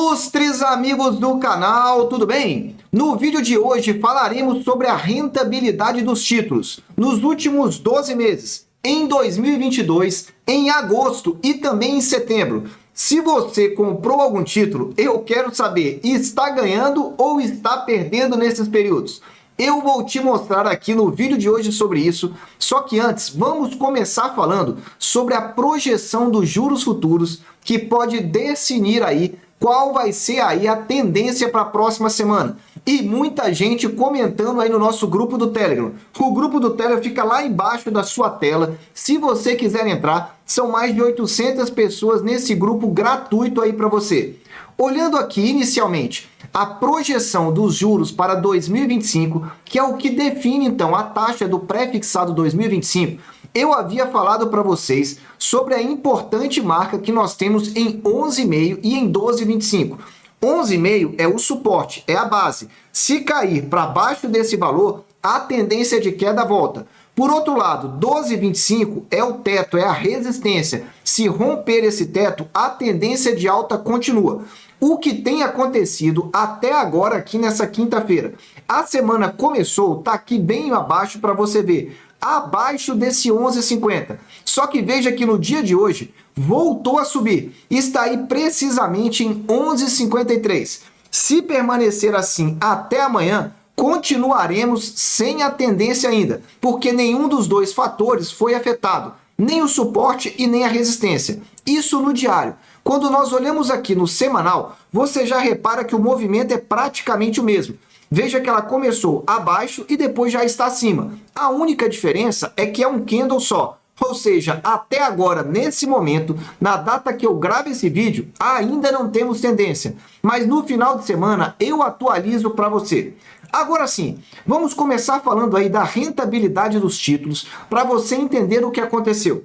Ilustres amigos do canal, tudo bem? No vídeo de hoje falaremos sobre a rentabilidade dos títulos nos últimos 12 meses, em 2022, em agosto e também em setembro. Se você comprou algum título, eu quero saber, está ganhando ou está perdendo nesses períodos? Eu vou te mostrar aqui no vídeo de hoje sobre isso, só que antes vamos começar falando sobre a projeção dos juros futuros que pode definir aí qual vai ser aí a tendência para a próxima semana. E muita gente comentando aí no nosso grupo do Telegram. O grupo do Telegram fica lá embaixo da sua tela. Se você quiser entrar, são mais de 800 pessoas nesse grupo gratuito aí para você. Olhando aqui inicialmente a projeção dos juros para 2025, que é o que define então a taxa do pré-fixado 2025, eu havia falado para vocês sobre a importante marca que nós temos em 11,5 e em 12,25. 11,5 é o suporte, é a base. Se cair para baixo desse valor, a tendência de queda volta. Por outro lado, 12,25 é o teto, é a resistência. Se romper esse teto, a tendência de alta continua. O que tem acontecido até agora aqui nessa quinta-feira? A semana começou, tá aqui bem abaixo para você ver. Abaixo desse 11,50. Só que veja que no dia de hoje voltou a subir. Está aí precisamente em 11,53. Se permanecer assim até amanhã, continuaremos sem a tendência ainda, porque nenhum dos dois fatores foi afetado, nem o suporte e nem a resistência. Isso no diário. Quando nós olhamos aqui no semanal, você já repara que o movimento é praticamente o mesmo. Veja que ela começou abaixo e depois já está acima. A única diferença é que é um candle só. Ou seja, até agora, nesse momento, na data que eu gravo esse vídeo, ainda não temos tendência. Mas no final de semana eu atualizo para você. Agora sim, vamos começar falando aí da rentabilidade dos títulos para você entender o que aconteceu.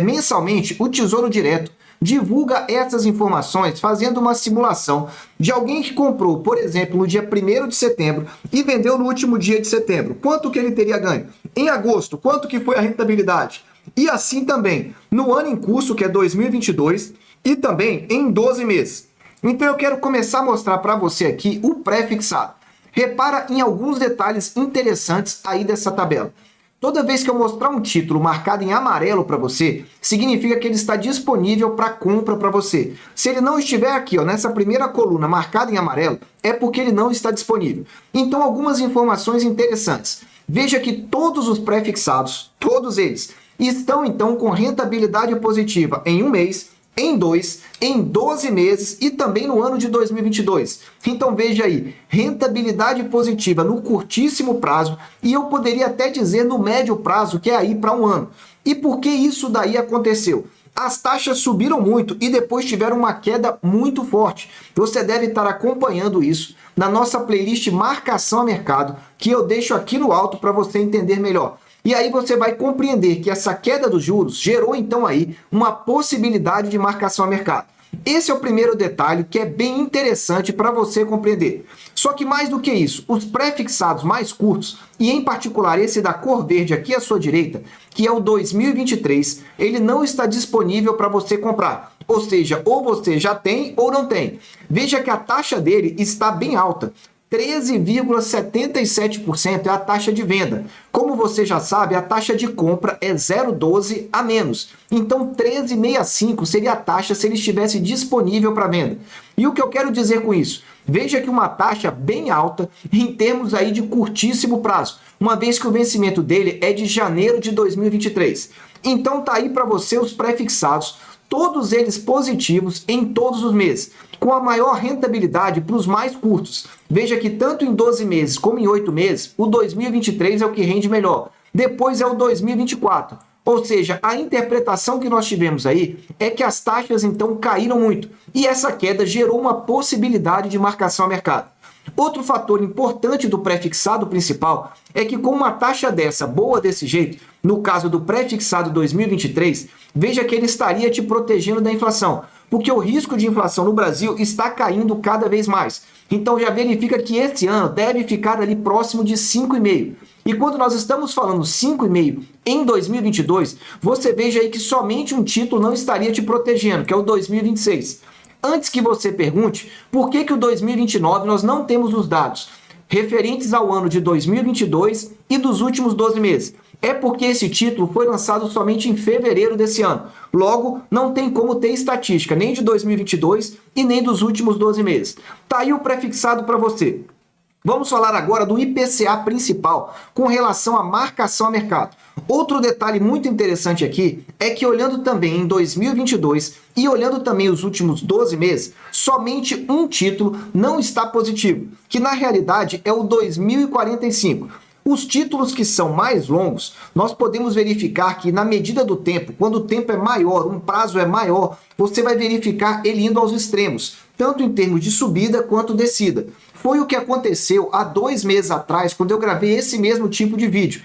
Mensalmente, o Tesouro Direto divulga essas informações fazendo uma simulação de alguém que comprou, por exemplo, no dia 1º de setembro e vendeu no último dia de setembro. Quanto que ele teria ganho? Em agosto, quanto que foi a rentabilidade? E assim também no ano em curso, que é 2022, e também em 12 meses. Então eu quero começar a mostrar para você aqui o pré-fixado. Repara em alguns detalhes interessantes aí dessa tabela. Toda vez que eu mostrar um título marcado em amarelo para você, significa que ele está disponível para compra para você. Se ele não estiver aqui, ó, nessa primeira coluna marcada em amarelo, é porque ele não está disponível. Então, algumas informações interessantes. Veja que todos os pré-fixados, todos eles, estão então com rentabilidade positiva em um mês, em 2, em 12 meses e também no ano de 2022. Então veja aí, rentabilidade positiva no curtíssimo prazo e eu poderia até dizer no médio prazo, que é aí para um ano. E por que isso daí aconteceu? As taxas subiram muito e depois tiveram uma queda muito forte. Você deve estar acompanhando isso na nossa playlist Marcação a Mercado, que eu deixo aqui no alto para você entender melhor. E aí você vai compreender que essa queda dos juros gerou então aí uma possibilidade de marcação a mercado. Esse é o primeiro detalhe que é bem interessante para você compreender. Só que mais do que isso, os pré-fixados mais curtos, e em particular esse da cor verde aqui à sua direita, que é o 2023, ele não está disponível para você comprar. Ou seja, ou você já tem ou não tem. Veja que a taxa dele está bem alta. 13,77% é a taxa de venda. Como você já sabe, a taxa de compra é 0,12 a menos. Então, 13,65 seria a taxa se ele estivesse disponível para venda. E o que eu quero dizer com isso? Veja que uma taxa bem alta em termos aí de curtíssimo prazo, uma vez que o vencimento dele é de janeiro de 2023. Então, tá aí para você os pré-fixados, todos eles positivos em todos os meses, com a maior rentabilidade para os mais curtos. Veja que tanto em 12 meses como em 8 meses, o 2023 é o que rende melhor. Depois é o 2024. Ou seja, a interpretação que nós tivemos aí é que as taxas então caíram muito. E essa queda gerou uma possibilidade de marcação a mercado. Outro fator importante do pré-fixado principal é que com uma taxa dessa, boa desse jeito, no caso do pré-fixado 2023, veja que ele estaria te protegendo da inflação, porque o risco de inflação no Brasil está caindo cada vez mais. Então já verifica que esse ano deve ficar ali próximo de 5,5. E quando nós estamos falando 5,5 em 2022, você veja aí que somente um título não estaria te protegendo, que é o 2026. Antes que você pergunte por que o 2029 nós não temos os dados referentes ao ano de 2022 e dos últimos 12 meses. É porque esse título foi lançado somente em fevereiro desse ano. Logo, não tem como ter estatística nem de 2022 e nem dos últimos 12 meses. Tá aí o prefixado para você. Vamos falar agora do IPCA principal com relação à marcação a mercado. Outro detalhe muito interessante aqui é que olhando também em 2022 e olhando também os últimos 12 meses, somente um título não está positivo, que na realidade é o 2045. Os títulos que são mais longos, nós podemos verificar que na medida do tempo, quando o tempo é maior, um prazo é maior, você vai verificar ele indo aos extremos, tanto em termos de subida quanto descida. Foi o que aconteceu há 2 meses atrás, quando eu gravei esse mesmo tipo de vídeo.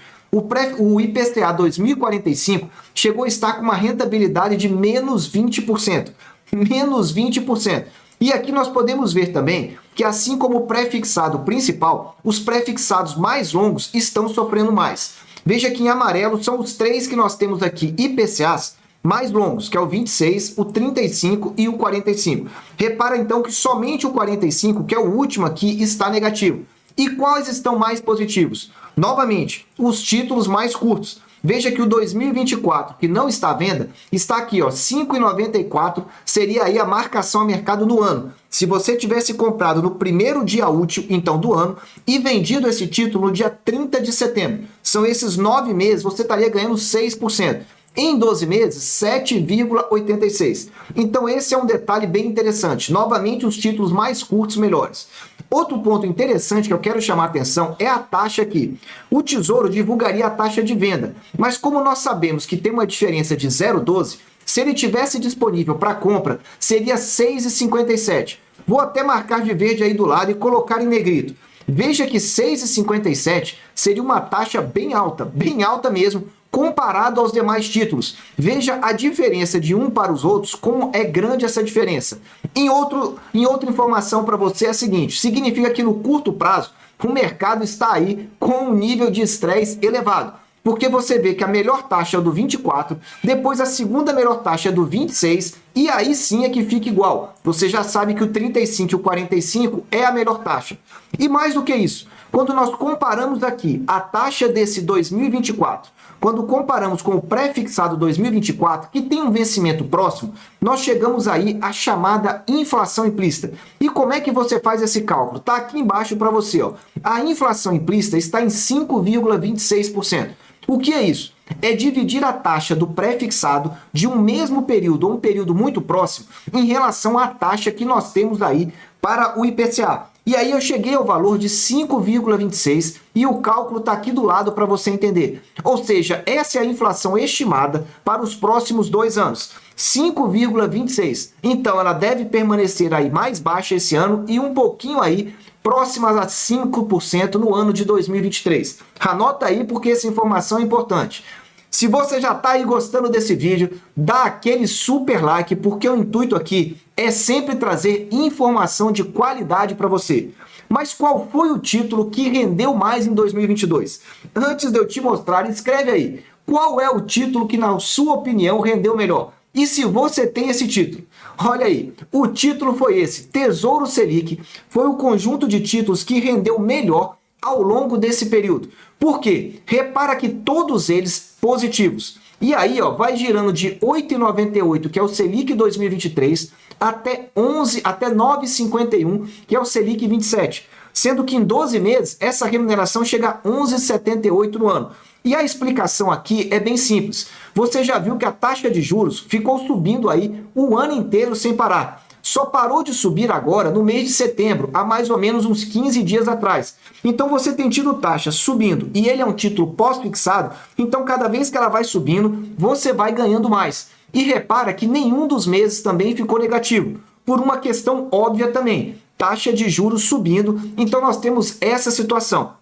O IPCA 2045 chegou a estar com uma rentabilidade de menos 20%. Menos 20%. E aqui nós podemos ver também que, assim como o prefixado principal, os prefixados mais longos estão sofrendo mais. Veja que em amarelo são os 3 que nós temos aqui, IPCAs mais longos, que é o 26, o 35 e o 45. Repara então que somente o 45, que é o último aqui, está negativo. E quais estão mais positivos? Novamente, os títulos mais curtos. Veja que o 2024, que não está à venda, está aqui, ó, 5,94 seria aí a marcação a mercado no ano. Se você tivesse comprado no primeiro dia útil, então, do ano, e vendido esse título no dia 30 de setembro, são esses 9 meses, você estaria ganhando 6%. Em 12 meses, 7,86. Então esse é um detalhe bem interessante. Novamente, os títulos mais curtos, melhores. Outro ponto interessante que eu quero chamar a atenção é a taxa aqui. O Tesouro divulgaria a taxa de venda, mas como nós sabemos que tem uma diferença de 0,12, se ele tivesse disponível para compra, seria 6,57. Vou até marcar de verde aí do lado e colocar em negrito. Veja que 6,57 seria uma taxa bem alta mesmo, comparado aos demais títulos. Veja a diferença de um para os outros, como é grande essa diferença. Em outra informação para você é a seguinte, significa que no curto prazo, o mercado está aí com um nível de estresse elevado. Porque você vê que a melhor taxa é do 24, depois a segunda melhor taxa é do 26, e aí sim é que fica igual. Você já sabe que o 35 e o 45 é a melhor taxa. E mais do que isso, quando nós comparamos aqui a taxa desse 2024, quando comparamos com o prefixado 2024, que tem um vencimento próximo, nós chegamos aí à chamada inflação implícita. E como é que você faz esse cálculo? Está aqui embaixo para você, ó. A inflação implícita está em 5,26%. O que é isso? É dividir a taxa do prefixado de um mesmo período ou um período muito próximo em relação à taxa que nós temos aí para o IPCA. E aí eu cheguei ao valor de 5,26 e o cálculo está aqui do lado para você entender. Ou seja, essa é a inflação estimada para os próximos 2 anos. 5,26. Então ela deve permanecer aí mais baixa esse ano e um pouquinho aí próximas a 5% no ano de 2023. Anota aí porque essa informação é importante. Se você já está aí gostando desse vídeo, dá aquele super like, porque o intuito aqui é sempre trazer informação de qualidade para você. Mas qual foi o título que rendeu mais em 2022? Antes de eu te mostrar, escreve aí. Qual é o título que, na sua opinião, rendeu melhor? E se você tem esse título? Olha aí, o título foi esse, Tesouro Selic, foi o conjunto de títulos que rendeu melhor ao longo desse período. Por quê? Repara que todos eles positivos. E aí, ó, vai girando de 8,98, que é o Selic 2023, até 9,51, que é o Selic 27. Sendo que em 12 meses, essa remuneração chega a 11,78 no ano. E a explicação aqui é bem simples. Você já viu que a taxa de juros ficou subindo aí o ano inteiro sem parar. Só parou de subir agora no mês de setembro, há mais ou menos uns 15 dias atrás. Então você tem tido taxa subindo e ele é um título pós-fixado, então cada vez que ela vai subindo, você vai ganhando mais. E repara que nenhum dos meses também ficou negativo, por uma questão óbvia também, taxa de juros subindo, então nós temos essa situação.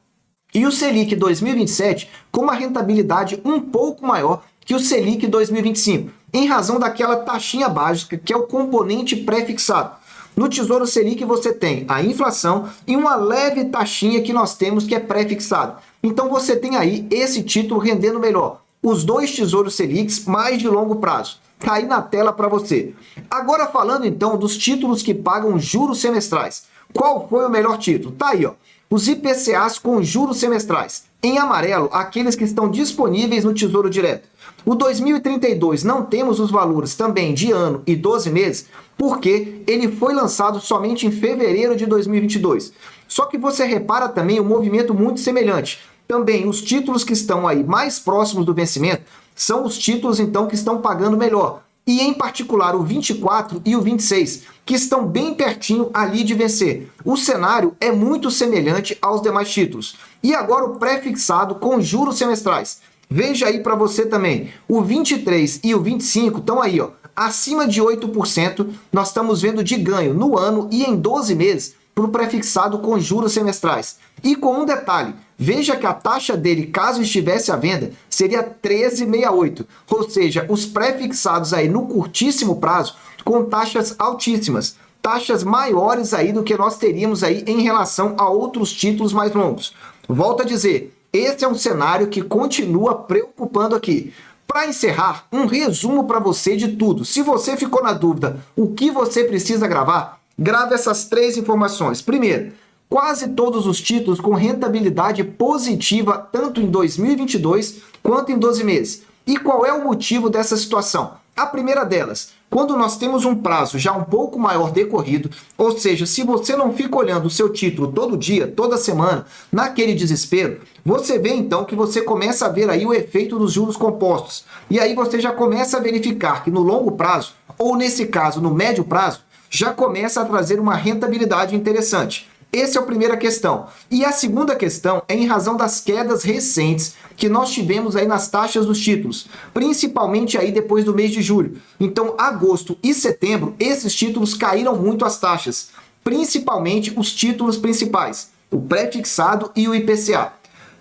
E o Selic 2027 com uma rentabilidade um pouco maior que o Selic 2025, em razão daquela taxinha básica que é o componente pré-fixado. No Tesouro Selic você tem a inflação e uma leve taxinha que nós temos que é pré-fixado. Então você tem aí esse título rendendo melhor. Os dois Tesouros Selics mais de longo prazo. Tá aí na tela para você. Agora falando então dos títulos que pagam juros semestrais. Qual foi o melhor título? Tá aí, ó. Os IPCAs com juros semestrais. Em amarelo, aqueles que estão disponíveis no Tesouro Direto. O 2032 não temos os valores também de ano e 12 meses, porque ele foi lançado somente em fevereiro de 2022. Só que você repara também um movimento muito semelhante. Também os títulos que estão aí mais próximos do vencimento são os títulos então que estão pagando melhor. E em particular o 24 e o 26, que estão bem pertinho ali de vencer. O cenário é muito semelhante aos demais títulos. E agora o pré-fixado com juros semestrais. Veja aí para você também, o 23 e o 25 estão aí, ó, acima de 8%, nós estamos vendo de ganho no ano e em 12 meses para o pré-fixado com juros semestrais. E com um detalhe, veja que a taxa dele, caso estivesse à venda, seria 13,68, ou seja, os pré-fixados aí no curtíssimo prazo com taxas altíssimas, taxas maiores aí do que nós teríamos aí em relação a outros títulos mais longos. Volto a dizer, esse é um cenário que continua preocupando aqui. Para encerrar, um resumo para você de tudo. Se você ficou na dúvida o que você precisa gravar, grave essas 3 informações. Primeiro, quase todos os títulos com rentabilidade positiva tanto em 2022 quanto em 12 meses. E qual é o motivo dessa situação? A primeira delas, quando nós temos um prazo já um pouco maior decorrido, ou seja, se você não fica olhando o seu título todo dia, toda semana, naquele desespero, você vê então que você começa a ver aí o efeito dos juros compostos. E aí você já começa a verificar que no longo prazo, ou nesse caso no médio prazo, já começa a trazer uma rentabilidade interessante. Essa é a primeira questão. E a segunda questão é em razão das quedas recentes que nós tivemos aí nas taxas dos títulos, principalmente aí depois do mês de julho. Então, agosto e setembro, esses títulos caíram muito as taxas, principalmente os títulos principais, o pré-fixado e o IPCA.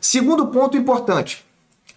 Segundo ponto importante,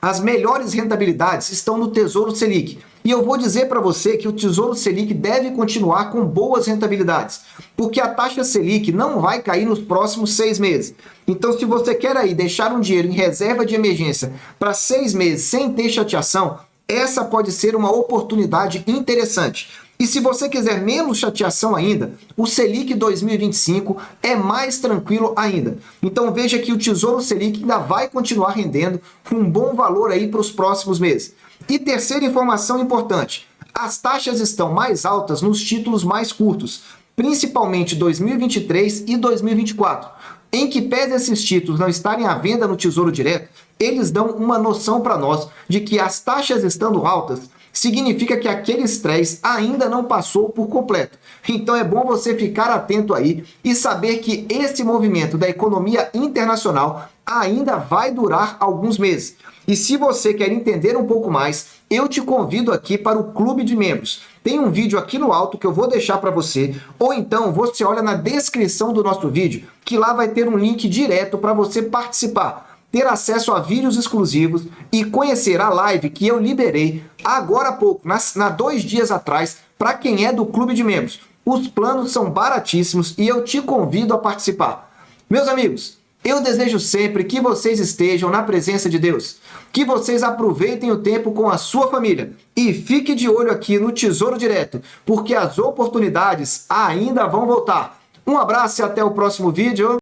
as melhores rentabilidades estão no Tesouro Selic. E eu vou dizer para você que o Tesouro Selic deve continuar com boas rentabilidades, porque a taxa Selic não vai cair nos próximos 6 meses. Então, se você quer aí deixar um dinheiro em reserva de emergência para 6 meses sem ter chateação, essa pode ser uma oportunidade interessante. E se você quiser menos chateação ainda, o Selic 2025 é mais tranquilo ainda. Então veja que o Tesouro Selic ainda vai continuar rendendo um bom valor aí para os próximos meses. E terceira informação importante, as taxas estão mais altas nos títulos mais curtos, principalmente 2023 e 2024. Em que pese esses títulos não estarem à venda no Tesouro Direto, eles dão uma noção para nós de que as taxas estando altas, significa que aquele estresse ainda não passou por completo. Então é bom você ficar atento aí e saber que esse movimento da economia internacional ainda vai durar alguns meses. E se você quer entender um pouco mais, eu te convido aqui para o Clube de Membros. Tem um vídeo aqui no alto que eu vou deixar para você, ou então você olha na descrição do nosso vídeo, que lá vai ter um link direto para você participar, ter acesso a vídeos exclusivos e conhecer a live que eu liberei agora há pouco, 2 dias atrás, para quem é do Clube de Membros. Os planos são baratíssimos e eu te convido a participar. Meus amigos, eu desejo sempre que vocês estejam na presença de Deus, que vocês aproveitem o tempo com a sua família e fique de olho aqui no Tesouro Direto, porque as oportunidades ainda vão voltar. Um abraço e até o próximo vídeo.